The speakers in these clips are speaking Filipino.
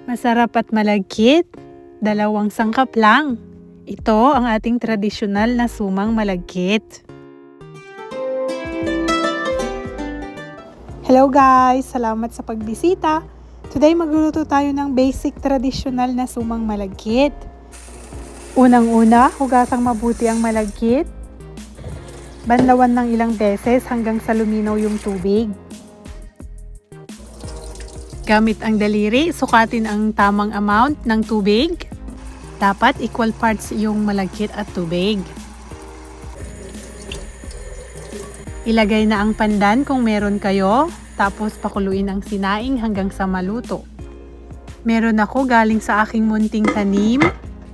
Masarap at malagkit, 2 sangkap lang. Ito ang ating tradisyonal na sumang malagkit. Hello guys! Salamat sa pagbisita. Today magluluto tayo ng basic tradisyonal na sumang malagkit. Unang-una, hugasang mabuti ang malagkit. Banlawan ng ilang beses hanggang sa luminaw yung tubig. Gamit ang daliri, sukatin ang tamang amount ng tubig. Dapat equal parts yung malagkit at tubig. Ilagay na ang pandan kung meron kayo, tapos pakuluin ang sinaing hanggang sa maluto. Meron ako galing sa aking munting tanim.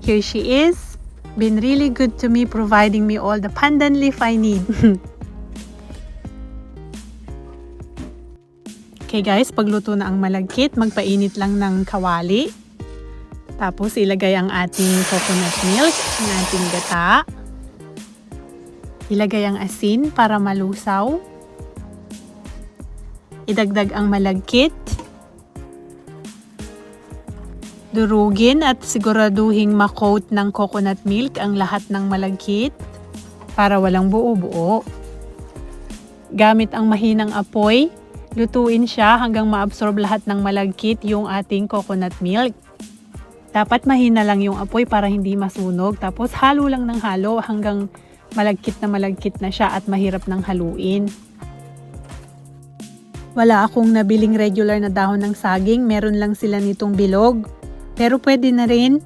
Here she is. Been really good to me, providing me all the pandan leaf I need. Okay guys, pagluto na ang malagkit, magpainit lang ng kawali. Tapos ilagay ang ating coconut milk, ang ating gata. Ilagay ang asin para malusaw. Idagdag ang malagkit. Durugin at siguraduhing ma-coat ng coconut milk ang lahat ng malagkit para walang buo-buo. Gamit ang mahinang apoy, lutuin siya hanggang ma-absorb lahat ng malagkit yung ating coconut milk. Dapat mahina lang yung apoy para hindi masunog. Tapos halo lang ng halo hanggang malagkit na siya at mahirap nang haluin. Wala akong nabiling regular na dahon ng saging. Meron lang sila nitong bilog. Pero pwede na rin.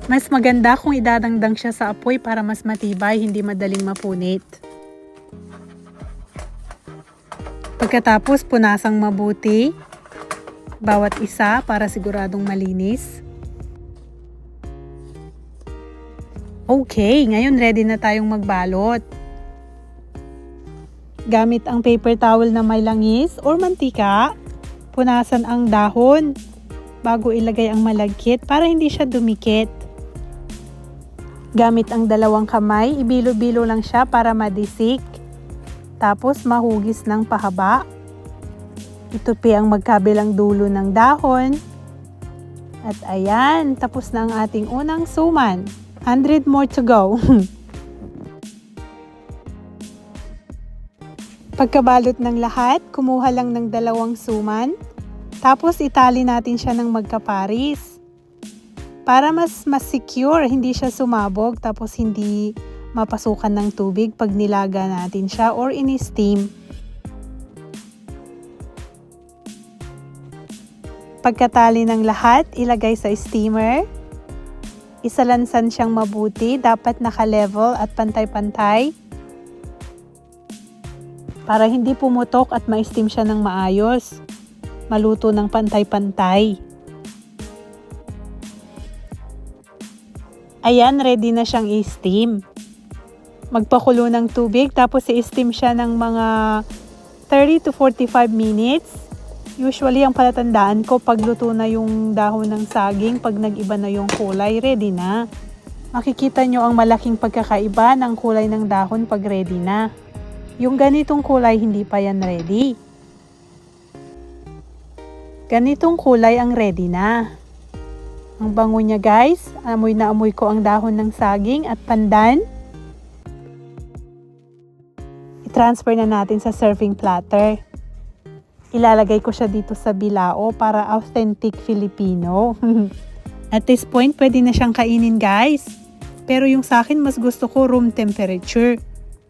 Mas maganda kung idadangdang siya sa apoy para mas matibay, hindi madaling mapunit. Pagkatapos, punasang mabuti bawat isa para siguradong malinis. Okay, ngayon ready na tayong magbalot. Gamit ang paper towel na may langis or mantika, punasan ang dahon bago ilagay ang malagkit para hindi siya dumikit. Gamit ang 2 kamay, ibilo-bilo lang siya para madisik. Tapos mahugis ng pahaba. Itupi ang magkabilang dulo ng dahon. At ayan, tapos na ang ating unang suman. 100 more to go. Pagkabalot ng lahat, kumuha lang ng 2 suman. Tapos itali natin siya ng magkaparis. Para mas secure, hindi siya sumabog tapos hindi mapasukan ng tubig pag nilaga natin siya or in-steam. Pagkatali ng lahat, ilagay sa steamer. Isalansan siyang mabuti, dapat naka-level at pantay-pantay. Para hindi pumutok at ma-steam siya ng maayos. Maluto ng pantay-pantay. Ayan, ready na siyang i-steam. Magpakulo ng tubig tapos i-steam siya ng mga 30 to 45 minutes. Usually, ang palatandaan ko pag luto na yung dahon ng saging, pag nag-iba na yung kulay, ready na. Makikita nyo ang malaking pagkakaiba ng kulay ng dahon pag ready na. Yung ganitong kulay, hindi pa yan ready. Ganitong kulay ang ready na. Ang bango niya guys, amoy na amoy ko ang dahon ng saging at pandan. I-transfer na natin sa serving platter. Ilalagay ko siya dito sa bilao para authentic Filipino. At this point, pwede na siyang kainin guys. Pero yung sa akin, mas gusto ko room temperature.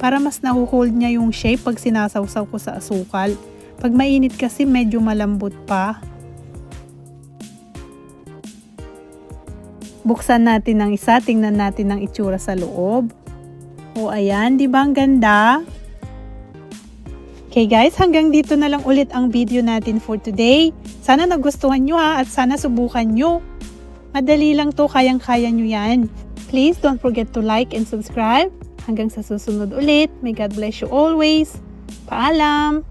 Para mas nahuhold niya yung shape pag sinasawsaw ko sa asukal. Pag mainit kasi medyo malambot pa. Buksan natin ang isa, tingnan natin ang itsura sa loob. O ayan, di ba ang ganda? Okay guys, hanggang dito na lang ulit ang video natin for today. Sana nagustuhan nyo at sana subukan nyo. Madali lang to, kayang-kaya nyo yan. Please don't forget to like and subscribe. Hanggang sa susunod ulit. May God bless you always. Paalam!